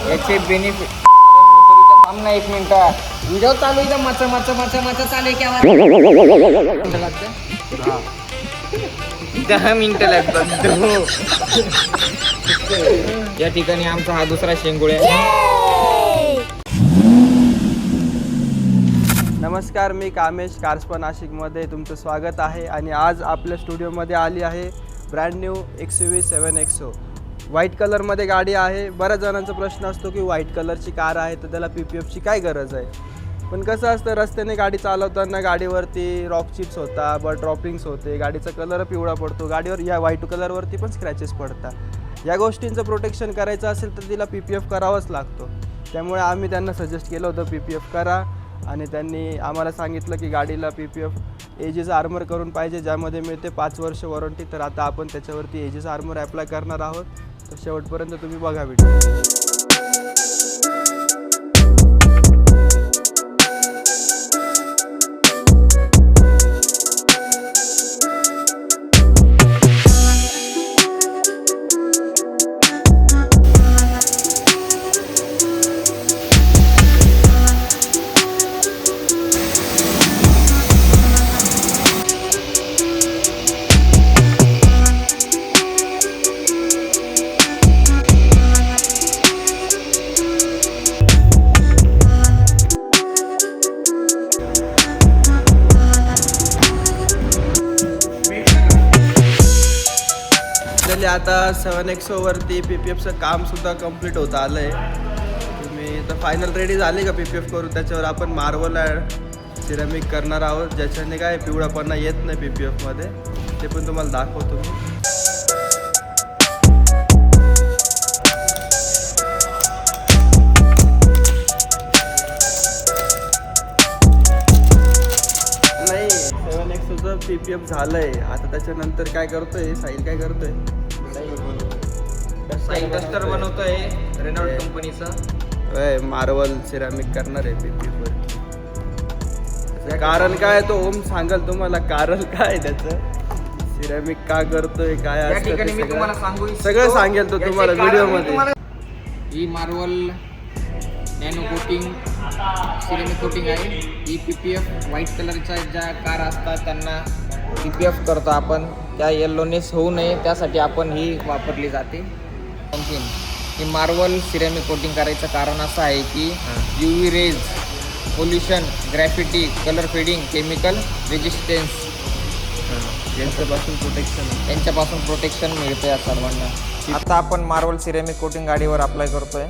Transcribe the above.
याचे बेनिफिट थांब ना 1 मिनिट. व्हिडिओ चालू आहे मच मच मच मच चालू आहे. क्या 10 मिनिटं लागतात. या ठिकाणी आमचा हा दुसरा शेंगुळे आहे. नमस्कार, मी कामेश कार्सपा नाशिकमध्ये तुमचं स्वागत आहे. आणि आज आपल्या स्टुडिओमध्ये आली आहे brand new XUV 7XO. White कलरमध्ये गाडी आहे. बऱ्याच जणांचा प्रश्न असतो की व्हाईट कलरची कार आहे तर त्याला PPFची काय गरज आहे. पण कसं असतं, रस्त्याने गाडी चालवताना गाडीवरती रॉक चिप्स होतात, ड्रॉपिंग्स होते, गाडीचा कलर पिवळा पडतो, गाडीवर या व्हाईट कलरवरती पण स्क्रॅचेस पडतात. या गोष्टींचं प्रोटेक्शन करायचं असेल तर तिला PPF करावाच लागतो. त्यामुळे आम्ही त्यांना सजेस्ट केलं होतं PPF करा. आणि त्यांनी आम्हाला सांगितलं की गाडीला PPF एजिस आर्मर करून पाहिजे, ज्यामध्ये मिळते 5 वर्ष वॉरंटी. तर आता आपण त्याच्यावरती एजिस आर्मर ॲप्लाय करणार आहोत. तर शेवटपर्यंत तुम्ही बघा व्हिडिओ. आता 7XO वरती PPFचं कामसुद्धा कंप्लीट होत आलं आहे. तुम्ही आता फायनल रेडी झाले का PPF करून? त्याच्यावर आपण मार्बल सिरामिक करणार आहोत, ज्याच्याने काय पिवळापणा येत नाही PPFमध्ये. ते पण तुम्हाला दाखवतो मी. नाही, 7XOचं PPF झालं आहे. आता त्याच्यानंतर काय करतोय साहिल, काय करतोय? डस्टर बनवतोय रेनॉल्ड कंपनीचं. मार्बल सिरामिक करणार आहे PPF वर. कारण काय तो ओम सांगाल तुम्हाला कारण काय त्याचं, सिरामिक का करतोय, काय या ठिकाणी मी तुम्हाला सांगू सगळं सांगेल तो तुम्हाला व्हिडिओ मध्ये. ही marble nano coating ceramic coating आहे. ही PPF व्हाईट कलरच्या ज्या कार असतात त्यांना PPF करतो आपण. त्या येल्लोनेस होऊ नये त्यासाठी आपण ही वापरली जाते. आणखीन ही मार्बल सिरेमिक कोटिंग करायचं कारण असं आहे की UV rays, pollution, graffiti, colour fading, chemical resistance यांच्यापासून प्रोटेक्शन मिळतं या सर्वांना. आता आपण मार्बल सिरेमिक कोटिंग गाडीवर अप्लाय करतोय.